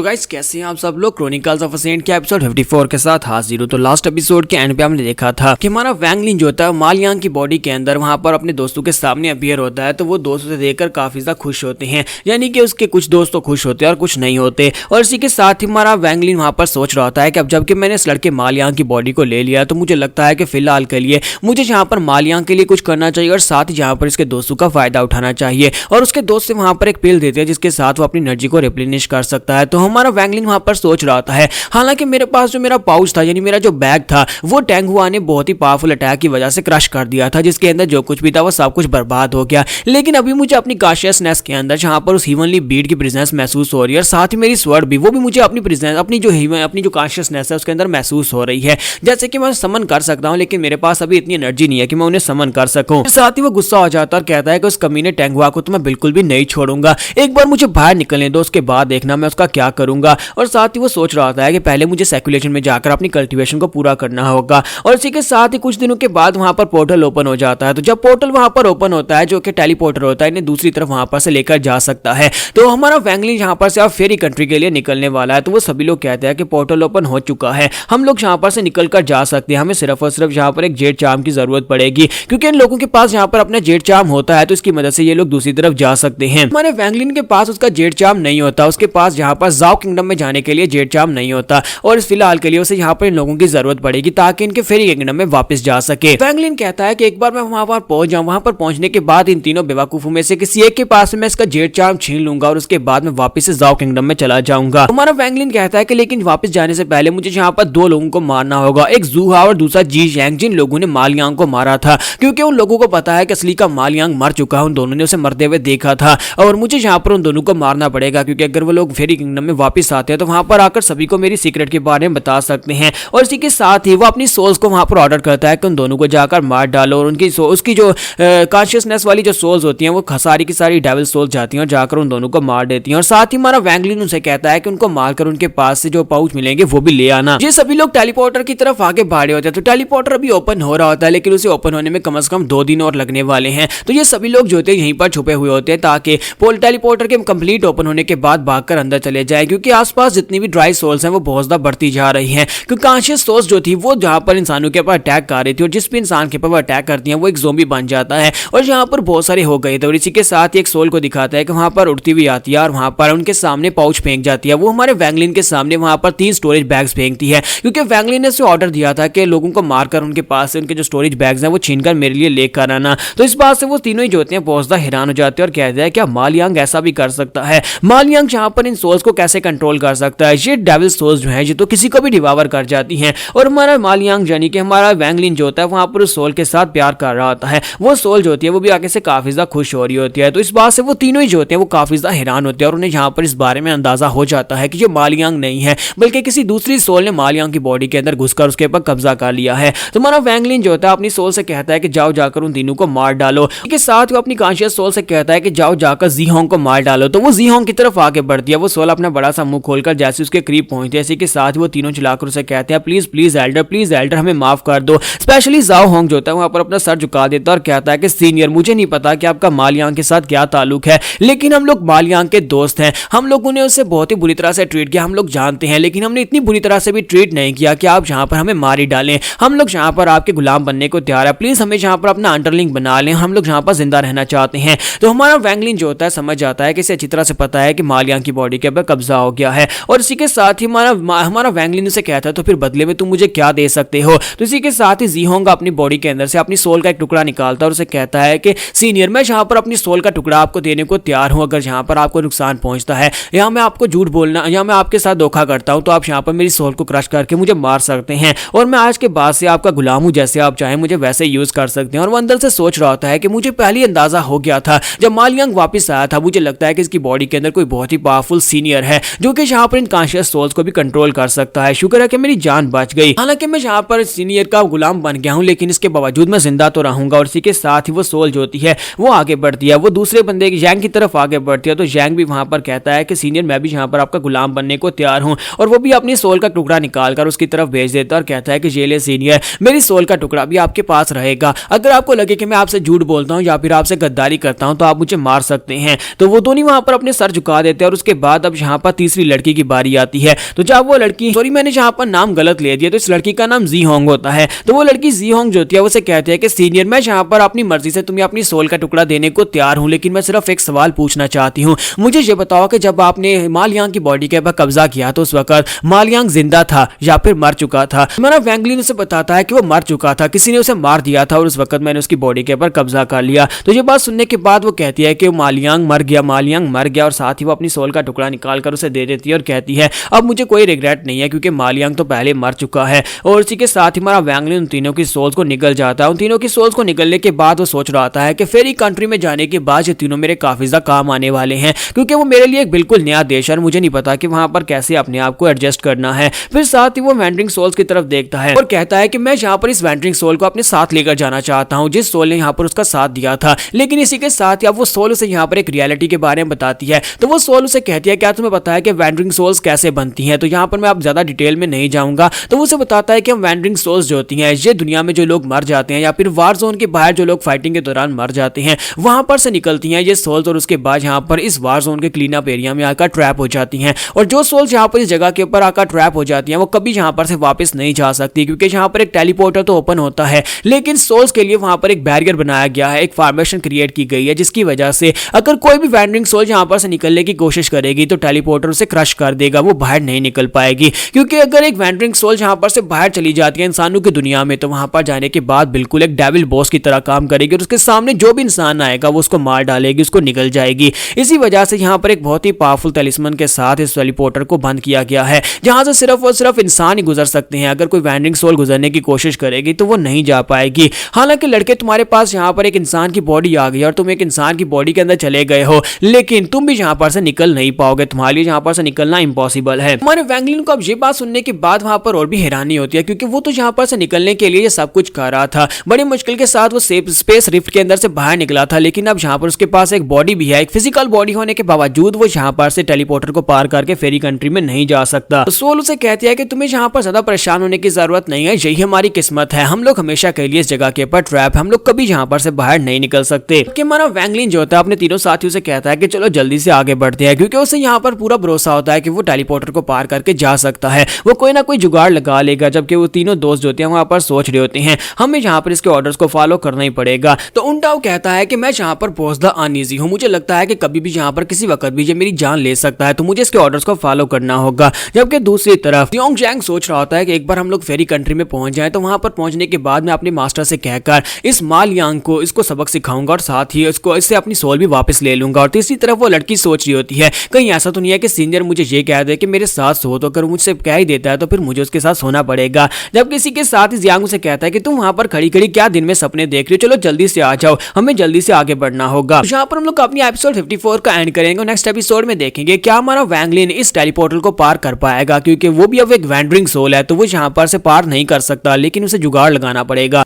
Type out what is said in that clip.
तो गाइस कैसे हैं आप सब लोग। क्रॉनिकल्स ऑफ अ सेंट के एपिसोड 54 के साथ हाजिर हूं। तो लास्ट एपिसोड के एंड पे हमने देखा था कि हमारा वैंग लिन जो होता है मा लियांग की बॉडी के अंदर वहां पर अपने दोस्तों के सामने अपीयर होता है। तो वो दोस्त उसे देखकर काफी ज्यादा खुश होते हैं, यानी कि उसके कुछ दोस्त तो खुश होते हैं और कुछ नहीं होते। और इसी के साथ ही हमारा वैंग लिन वहां पर सोच रहा होता है कि अब जबकि मैंने इस लड़के मा लियांग की बॉडी को ले लिया तो मुझे लगता है कि फिलहाल के लिए मुझे यहाँ पर मा लियांग के लिए कुछ करना चाहिए और साथ ही यहाँ पर इसके दोस्तों का फायदा उठाना चाहिए। और उसके दोस्त से वहां पर एक पिल देते हैं जिसके साथ वो अपनी एनर्जी को रिप्लेनिश कर सकता है। तो हमारा वैंग लिन वहां पर सोच रहा था है, हालांकि मेरे पास जो मेरा पाउच था यानी मेरा जो बैग था वो टेंग हुआ ने बहुत ही पावरफुल अटैक की वजह से क्रश कर दिया था, जिसके अंदर जो कुछ भी था वो सब कुछ बर्बाद हो गया। लेकिन अभी मुझे अपनी कॉन्शियसनेस के अंदर जहां पर उस हीवनली बीड की प्रेजेंस महसूस हो रही है और साथ ही मेरी स्वर्ड भी वो भी मुझे अपनी प्रेजेंस अपनी जो कॉन्शियसनेस है उसके अंदर महसूस हो रही है। जैसे कि मैं समन कर सकता हूं लेकिन मेरे पास अभी इतनी एनर्जी नहीं है कि मैं उन्हें समन कर सकूं। साथ ही वो गुस्सा हो जाता है और कहता है कि उस कमीने टेंग हुआ को तो मैं बिल्कुल भी नहीं छोड़ूंगा, एक बार मुझे बाहर निकलने दो, उसके बाद देखना मैं उसका क्या करूंगा। और साथ ही वो सोच रहा था कि पहले मुझे सर्कुलेशन में जाकर अपनी कल्टीवेशन को पूरा करना होगा। और इसी के साथ ही कुछ दिनों के बाद वहां पर पोर्टल ओपन हो जाता है। तो जब पोर्टल वहां पर ओपन होता है जो कि टेलीपोर्टर होता है, इन्हें दूसरी तरफ वहां पर से लेकर जा सकता है। तो हमारा वैंग लिन यहाँ पर से अब फेरी कंट्री के लिए निकलने वाला है। तो वो सभी लोग कहते हैं कि पोर्टल ओपन हो चुका है, हम लोग यहाँ पर से निकल कर जा सकते हैं, हमें सिर्फ और सिर्फ यहाँ पर एक जेट चार्म की जरूरत पड़ेगी क्योंकि इन लोगों के पास यहाँ पर अपना जेट चार्म होता है। तो इसकी मदद से ये लोग दूसरी तरफ जा सकते हैं। हमारे वैंग लिन के पास उसका जेट चार्म नहीं होता, उसके पास यहाँ पर जाओ किंगडम में जाने के लिए जेट चार्म नहीं होता और इस फिलहाल के लिए उसे यहाँ पर इन लोगों की जरूरत पड़ेगी ताकि इनके फेरी किंगडम में वापस जा सके। वैंग लिन कहता है कि एक बार मैं वहां पर पहुंच जाऊं, वहां पर पहुंचने के बाद इन तीनों बेवकूफों में से किसी एक के पास मैं इसका जेट चार्म छीन लूंगा और उसके बाद मैं वापस से जाओ किंगडम में चला जाऊंगा। हमारा वैंग लिन कहता है कि लेकिन वापस जाने से पहले मुझे यहाँ पर दो लोगों को मारना होगा, एक जूहा और दूसरा जी जैंग, जिन लोगों ने मा लियांग को मारा था, क्योंकि उन लोगों को पता है कि असली का मा लियांग मर चुका है, उन दोनों ने उसे मरते हुए देखा था और मुझे यहाँ पर उन दोनों को मारना पड़ेगा क्योंकि अगर वो लोग फेरी किंगडम में वापस आते हैं तो वहां पर आकर सभी को मेरी सीक्रेट के बारे में बता सकते हैं। और इसी के साथ ही वो अपनी सोल्स को वहां पर ऑर्डर करता है कि उन दोनों को जाकर मार डालो और उनकी उसकी जो कॉन्शियसनेस वाली जो सोल्स होती हैं वो सारी की सारी डेविल सोल्स जाती हैं और जाकर उन दोनों को मार देती हैं। और साथ ही हमारा वैंग लिन उनसे कहता है कि उनको मारकर उनके पास से जो पाउच मिलेंगे वो भी ले आना। ये सभी लोग टेलीपोर्टर की तरफ आगे भाड़े होते हैं। तो टेलीपोर्टर अभी ओपन हो रहा होता है लेकिन उसे ओपन होने में कम से कम 2 दिन और लगने वाले हैं। तो ये सभी लोग जो होते हैं यहीं पर छुपे हुए होते हैं ताकि टेलीपोर्टर के कंप्लीट ओपन होने के बाद भागकर अंदर चले जाए, क्योंकि आसपास जितनी भी ड्राई सोल्स हैं वो बहुत ज्यादा बढ़ती जा रही हैं। क्योंकि कॉन्शियस सोल्स जो थी वो जहां पर इंसानों के ऊपर अटैक कर रही थी और जिस भी इंसान के ऊपर अटैक करती हैं वो एक ज़ोंबी बन जाता है और यहाँ पर बहुत सारे हो गए थे। और इसी के साथ एक सोल को दिखाता है कि वहां पर उड़ती हुई आती है और वहां पर उनके सामने पाउच फेंक जाती है। वो हमारे वैंग लिन के सामने वहां पर 3 स्टोरेज बैग्स फेंकती है क्योंकि वैंग लिन ने उसे ऑर्डर दिया था कि लोगों को मारकर उनके पास से उनके जो स्टोरेज बैग्स हैं वो छीनकर मेरे लिए लेकर आना। तो इस बात से वो तीनों ही जो होते हैं बहुत ज्यादा हैरान हो जाते हैं और कहते हैं क्या मा लियांग ऐसा भी कर सकता है, मा लियांग यहाँ पर इन सोल्स को कैसे कंट्रोल कर सकता है। ये डेविल सोल्स जो है ये तो किसी को भी डिवावर कर जाती हैं। और हमारा मा लियांग यानी कि हमारा वैंग लिन जो होता है वहां पर उस सोल के साथ प्यार कर रहा होता है। वो सोल जो होती है वो भी आगे से काफी ज्यादा खुश हो रही होती है। तो इस बात से वो तीनों ही जो होते हैं वो काफी ज्यादा हैरान होते हैं और उन्हें यहाँ पर इस बारे में अंदाजा हो जाता है कि ये मा लियांग नहीं है बल्कि किसी दूसरी सोल ने मा लियांग की बॉडी के अंदर घुसकर उसके ऊपर कब्जा कर लिया है। तो हमारा वैंग लिन जो होता है अपनी सोल से कहता है कि जाओ जाकर उन तीनों को मार डालो। इसके साथ वो अपनी कॉन्शियस सोल से कहता है कि जाओ जाकर जी होंग को मार डालो। तो वो जी होंग की तरफ आगे बढ़ती है। वो सोल अपना बड़ा सा मुंह खोलकर जैसे उसके करीब पहुंचती है, इसी के साथ वो तीनों चिल्लाकर उसे कहते हैं प्लीज प्लीज एल्डर हमें माफ कर दो। स्पेशली जाओ होंग जो होता है वहां पर अपना सर झुका देता है और कहता है कि सीनियर मुझे नहीं पता कि आपका मा लियांग के साथ क्या ताल्लुक है, लेकिन हम लोग मा लियांग के दोस्त हैं, हम लोगों ने उसे बहुत ही बुरी तरह से ट्रीट किया, हम लोग जानते हैं, लेकिन हमने इतनी बुरी तरह से भी ट्रीट नहीं किया कि आप यहाँ पर हमें मार ही डालें। हम लोग यहाँ पर आपके गुलाम बनने को तैयार है, प्लीज हमें यहाँ पर अपना अंडरलिंग बना लें, हम लोग यहाँ पर जिंदा रहना चाहते हैं। तो हमारा वैंग लिन जो होता है समझ जाता है कि इसे अच्छी तरह से पता है कि मा लियांग की बॉडी के ऊपर कब्जा हो गया है और इसी के साथ ही हमारा वैंग लिन से कहता है तो फिर बदले में तुम मुझे क्या दे सकते हो। तो इसी के साथ ही जी होंग अपनी बॉडी के अंदर से अपनी सोल का एक टुकड़ा निकालता है और उसे कहता है कि सीनियर मैं यहाँ पर अपनी सोल का टुकड़ा आपको देने को तैयार हूँ, अगर यहाँ पर आपको नुकसान पहुंचता है या मैं आपको झूठ बोलना या मैं आपके साथ धोखा करता हूँ तो आप यहाँ पर मेरी सोल को क्रश करके मुझे मार सकते हैं और मैं आज के बाद से आपका गुलाम हूँ, जैसे आप चाहें मुझे वैसे यूज कर सकते हैं। और वो अंदर से सोच रहा होता है कि मुझे पहले अंदाजा हो गया था जब मा लियांग वापस आया था, मुझे लगता है कि इसकी बॉडी के अंदर कोई बहुत ही पावरफुल सीनियर है जो कि यहाँ पर इन कॉन्शियस सोल्स को भी कंट्रोल कर सकता है। शुक्र है कि मेरी जान बच गई, हालांकि मैं यहाँ पर सीनियर का गुलाम बन गया हूँ लेकिन इसके बावजूद मैं जिंदा तो रहूंगा। और इसी के साथ ही वो सोल जो होती है वो आगे बढ़ती है, वो दूसरे बंदे जैंग की तरफ आगे बढ़ती है। तो जैंग भी वहां पर कहता है कि सीनियर मैं भी यहाँ पर आपका गुलाम बनने को तैयार हूँ और वो भी अपनी सोल का टुकड़ा निकालकर उसकी तरफ भेज देता है और कहता है कि ये ले सीनियर मेरी सोल का टुकड़ा भी आपके पास रहेगा, अगर आपको लगे कि मैं आपसे झूठ बोलता हूँ या फिर आपसे गद्दारी करता हूँ तो आप मुझे मार सकते हैं। तो वो दोनों वहां पर अपने सर झुका देते हैं और उसके बाद अब यहाँ पर तीसरी लड़की की बारी आती है। तो जब वो लड़की, सॉरी मैंने यहाँ पर नाम गलत ले दिया, तो इस लड़की का नाम जी होंग होता है। तो वो लड़की जी होंग जो होती है उसे कहती है कि सीनियर, मैं यहाँ पर अपनी मर्जी से तुम्हें अपनी सोल का टुकड़ा देने को तैयार हूँ, लेकिन मैं सिर्फ एक सवाल पूछना चाहती हूँ। मुझे ये बताओ कि जब आपने मालियांग की बॉडी के ऊपर कब्जा किया तो उस वक्त मालियांग जिंदा था या फिर मर चुका था? हमारा वैंग लिन उसे बताता है कि वो मर चुका था, किसी ने उसे मार दिया था और उस वक्त मैंने उसकी बॉडी के ऊपर कब्जा कर लिया। तो ये बात सुनने के बाद वो कहती है कि मालियांग मर गया, मालियांग मर गया, और साथ ही वो अपनी सोल का टुकड़ा निकाल कर उसे दे देती है और कहती है अब मुझे कोई रिग्रेट नहीं है क्योंकि मालियांग तो पहले मर चुका है। और इसी के साथ ही हमारा वैंग लिन उन तीनों की सोल्स को निकल जाता है। उन तीनों की सोल्स को निकलने के बाद वो सोच रहा था है कि फेरी कंट्री में जाने के बाद ये तीनों मेरे काफी ज्यादा काम आने वाले हैं, क्योंकि वो मेरे लिए एक बिल्कुल नया देश है और मुझे नहीं पता कि वहां पर कैसे अपने आप को एडजस्ट करना है। फिर साथ ही वो वैंडरिंग सोल्स की तरफ देखता है और कहता है कि मैं यहाँ पर इस वैंडरिंग सोल को अपने साथ लेकर जाना चाहता हूँ, जिस सोल ने यहाँ पर उसका साथ दिया था। लेकिन इसी के साथ ही अब वो सोल उसे यहाँ पर एक रियलिटी के बारे में बताती है। तो वो सोल उसे कहती है क्या तुम्हें पता है कि वैंडरिंग सोल्स कैसे बनती हैं? तो यहाँ पर मैं अब ज्यादा डिटेल में नहीं जाऊंगा। तो वो उसे बताता है कि हम वैंडरिंग सोल्स जो होती हैं, ये दुनिया में जो लोग मर जाते हैं या फिर वार जोन के बाहर जो लोग फाइटिंग के दौरान मर जाते हैं, वहां पर से निकलती हैं ये सोल्स और उसके बाद यहाँ पर इस वार जोन के क्लीन अप एरिया में आकर ट्रैप हो जाती हैं। और जो सोल्स यहाँ पर इस जगह के ऊपर आकर ट्रैप हो जाती हैं वो कभी यहाँ पर से वापस नहीं जा सकती, क्योंकि यहाँ पर एक टेलीपोर्टर तो ओपन होता है, लेकिन सोल्स के लिए वहां पर एक बैरियर बनाया गया है, एक फॉर्मेशन क्रिएट की गई है, जिसकी वजह से अगर कोई भी वैंडरिंग सोल यहाँ पर से निकलने की कोशिश करेगी तो टेलीपोर्टर उसे क्रश कर देगा, वो बाहर नहीं निकल पाएगी। क्योंकि अगर एक वैंडरिंग सोल यहाँ पर से बाहर चली जाती है इंसानों की दुनिया में, तो वहां पर जाने के बाद बिल्कुल एक डेविल बॉस की तरह काम करेगी और उसके सामने जो भी इंसान आएगा वो उसको मार डालेगी, उसको निकल जाएगी। इसी वजह से यहाँ पर एक बहुत ही पावरफुल तलिस्मन के साथ इस टेलीपोर्टर को बंद किया गया है, जहां से सिर्फ और सिर्फ इंसान ही गुजर सकते हैं। अगर कोई वैंडरिंग सोल गुजरने की कोशिश करेगी तो वो नहीं जा पाएगी। हालांकि लड़के, तुम्हारे पास यहाँ पर एक इंसान की बॉडी आ गई और तुम एक इंसान की बॉडी के अंदर चले गए हो, लेकिन तुम भी यहाँ पर से निकल नहीं पाओगे, तुम्हारे लिए यहाँ पर से निकलना इम्पॉसिबल है। हमारे वैंग लिन को अब ये बात सुनने के बाद वहां पर और भी हैरानी होती है, क्योंकि वो तो यहाँ पर से निकलने के लिए सब कुछ कर रहा था, बड़ी मुश्किल के साथ वो स्पेस रिफ्ट के अंदर से बाहर निकला था, लेकिन अब यहाँ पर उसके पास एक बॉडी भी है, एक फिजिकल बॉडी होने के बावजूद वो यहाँ पर से टेलीपोर्टर को पार करके फेरी कंट्री में नहीं जा सकता। तो सोल उसे कहती है कि तुम्हें यहाँ पर ज्यादा परेशान होने की जरूरत नहीं है, यही हमारी किस्मत है, हम लोग हमेशा के लिए इस जगह के ऊपर ट्रैप, हम लोग कभी यहाँ पर से बाहर नहीं निकल सकते। कि हमारा वैंग लिन जो होता है अपने तीनों साथियों से कहता है कि चलो जल्दी से आगे बढ़ते हैं, क्योंकि उसे यहाँ पर पूरा भरोसा होता है कि वो टेलीपोर्टर को पार करके जा सकता है, वो कोई ना कोई जुगाड़ लगा लेगा। जबकि वो तीनों दोस्त जो होते हैं वहां पर सोच रहे होते हैं हमें यहाँ पर इसके ऑर्डर्स को फॉलो करना ही पड़ेगा। तो उनटाओ कहता है कि मैं यहाँ पर बहुत ज्यादा अनईजी हूँ, मुझे लगता है कि कभी भी यहाँ पर किसी वक्त भी ये मेरी जान ले सकता है, तो मुझे इसके ऑर्डर्स को फॉलो करना होगा। जबकि दूसरी तरफ योंग जैंग सोच रहा होता है कि एक बार हम लोग फेरी कंट्री में पहुंच जाए, तो वहां पर पहुंचने के बाद मैं अपने मास्टर से कहकर इस मालियांग को इसको सबक सिखाऊंगा और साथ ही इससे अपनी सोल भी वापस ले लूंगा। और तीसरी तरफ वो लड़की सोच रही होती है कहीं ऐसा तो नहीं है कि सीनियर मुझे ये कह दे कि मेरे साथ सो, तो अगर मुझसे कह ही देता है तो फिर मुझे उसके साथ सोना पड़ेगा। जब किसी के साथ ही जियांग उसे कहता है कि तुम वहां पर खड़ी खड़ी क्या दिन में सपने देख रही हो, चलो जल्दी से आ जाओ, हमें जल्दी से आगे बढ़ना होगा। यहाँ पर हम लोग अपनी एपिसोड 54 का एंड करेंगे। नेक्स्ट एपिसोड में देखेंगे क्या हमारा वैंग लिन इस टेलीपोर्टल को पार कर पाएगा, क्योंकि वो भी अब एक वैंडरिंग सोल है, तो वो यहाँ पर से पार नहीं कर सकता, लेकिन उसे जुगाड़ लगाना पड़ेगा।